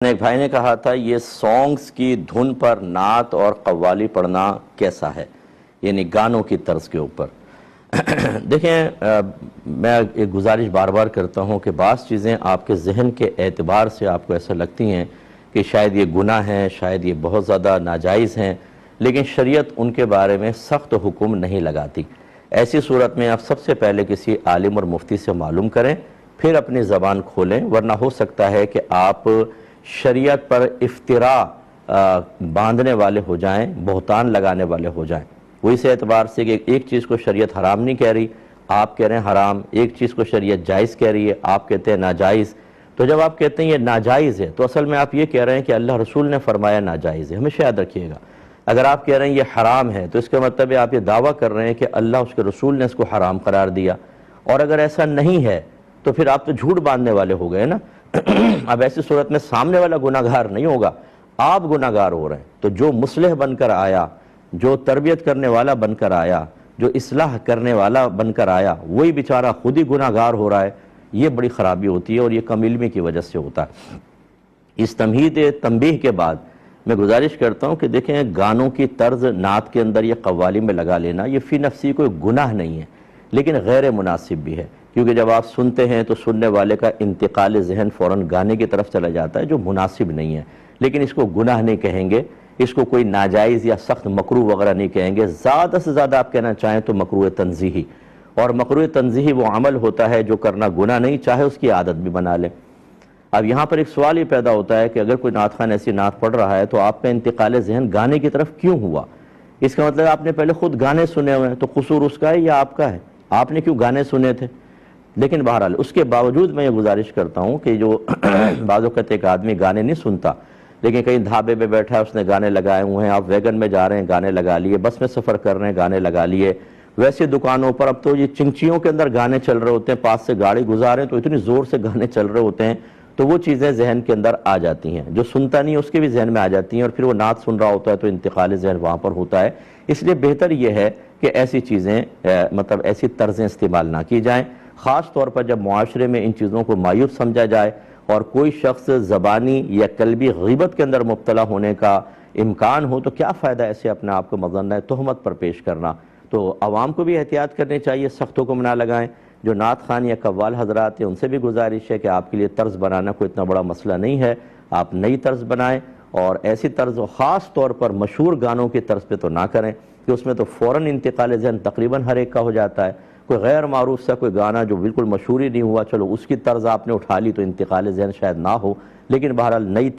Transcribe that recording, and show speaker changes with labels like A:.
A: میں ایک بھائی نے کہا تھا یہ سانگز کی دھن پر نعت اور قوالی پڑھنا کیسا ہے، یعنی گانوں کی طرز کے اوپر۔ دیکھیں میں ایک گزارش بار بار کرتا ہوں کہ بعض چیزیں آپ کے ذہن کے اعتبار سے آپ کو ایسا لگتی ہیں کہ شاید یہ گناہ ہیں، شاید یہ بہت زیادہ ناجائز ہیں، لیکن شریعت ان کے بارے میں سخت حکم نہیں لگاتی۔ ایسی صورت میں آپ سب سے پہلے کسی عالم اور مفتی سے معلوم کریں، پھر اپنی زبان کھولیں، ورنہ ہو سکتا ہے کہ آپ شریعت پر افتراء باندھنے والے ہو جائیں، بہتان لگانے والے ہو جائیں۔ وہ اس اعتبار سے کہ ایک چیز کو شریعت حرام نہیں کہہ رہی، آپ کہہ رہے ہیں حرام، ایک چیز کو شریعت جائز کہہ رہی ہے، آپ کہتے ہیں ناجائز۔ تو جب آپ کہتے ہیں یہ ناجائز ہے تو اصل میں آپ یہ کہہ رہے ہیں کہ اللہ رسول نے فرمایا ناجائز ہے، ہمیشہ یاد رکھیے گا۔ اگر آپ کہہ رہے ہیں یہ حرام ہے تو اس کا مطلب ہے آپ یہ دعویٰ کر رہے ہیں کہ اللہ اس کے رسول نے اس کو حرام قرار دیا، اور اگر ایسا نہیں ہے تو پھر آپ تو جھوٹ باندھنے والے ہو گئے نا۔ اب ایسی صورت میں سامنے والا گناہ گار نہیں ہوگا، آپ گناہ گار ہو رہے ہیں۔ تو جو مصلح بن کر آیا، جو تربیت کرنے والا بن کر آیا، جو اصلاح کرنے والا بن کر آیا، وہی بیچارہ خود ہی گناہ گار ہو رہا ہے، یہ بڑی خرابی ہوتی ہے، اور یہ کم علمی کی وجہ سے ہوتا ہے۔ اس تمہید تنبیہ کے بعد میں گزارش کرتا ہوں کہ دیکھیں گانوں کی طرز نعت کے اندر یا قوالی میں لگا لینا یہ فی نفسی کوئی گناہ نہیں ہے، لیکن غیر مناسب بھی ہے، کیونکہ جب آپ سنتے ہیں تو سننے والے کا انتقال ذہن فوراً گانے کی طرف چلا جاتا ہے، جو مناسب نہیں ہے۔ لیکن اس کو گناہ نہیں کہیں گے، اس کو کوئی ناجائز یا سخت مکروہ وغیرہ نہیں کہیں گے، زیادہ سے زیادہ آپ کہنا چاہیں تو مکروہ تنزیہی، اور مکروہ تنزیہی وہ عمل ہوتا ہے جو کرنا گناہ نہیں، چاہے اس کی عادت بھی بنا لیں۔ اب یہاں پر ایک سوال یہ پیدا ہوتا ہے کہ اگر کوئی نعت خان ایسی نعت پڑھ رہا ہے تو آپ کا انتقال ذہن گانے کی طرف کیوں ہوا؟ اس کا مطلب آپ نے پہلے خود گانے سنے ہوئے ہیں، تو قصور اس کا ہے یا آپ کا ہے؟ آپ نے کیوں گانے سنے تھے؟ لیکن بہرحال اس کے باوجود میں یہ گزارش کرتا ہوں کہ جو بعض اوقات ایک آدمی گانے نہیں سنتا، لیکن کہیں دھابے پہ بیٹھا ہے، اس نے گانے لگائے ہوئے ہیں، آپ ویگن میں جا رہے ہیں گانے لگا لیے، بس میں سفر کر رہے ہیں گانے لگا لیے، ویسے دکانوں پر اب تو یہ چنگچیوں کے اندر گانے چل رہے ہوتے ہیں، پاس سے گاڑی گزارے تو اتنی زور سے گانے چل رہے ہوتے ہیں، تو وہ چیزیں ذہن کے اندر آ جاتی ہیں، جو سنتا نہیں اس کے بھی ذہن میں آ جاتی ہیں، اور پھر وہ نعت سن رہا ہوتا ہے تو انتقال ذہن وہاں پر ہوتا ہے۔ اس لیے بہتر یہ ہے کہ ایسی چیزیں مطلب ایسی طرزیں استعمال نہ کی جائیں، خاص طور پر جب معاشرے میں ان چیزوں کو معیوب سمجھا جائے اور کوئی شخص زبانی یا قلبی غیبت کے اندر مبتلا ہونے کا امکان ہو، تو کیا فائدہ ایسے اپنے آپ کو مظنہ تہمت پر پیش کرنا۔ تو عوام کو بھی احتیاط کرنی چاہیے، سخت حکم نہ لگائیں۔ جو نعت خان یا قوال حضرات ہیں ان سے بھی گزارش ہے کہ آپ کے لیے طرز بنانا کوئی اتنا بڑا مسئلہ نہیں ہے، آپ نئی طرز بنائیں، اور ایسی طرز خاص طور پر مشہور گانوں کی طرز پہ تو نہ کریں کہ اس میں تو فوراً انتقال ذہن تقریباً ہر ایک کا ہو جاتا ہے۔ کوئی غیر معروف سا کوئی گانا جو بالکل مشہور ہی نہیں ہوا، چلو اس کی طرز آپ نے اٹھا لی تو انتقال ذہن شاید نہ ہو، لیکن بہرحال نئی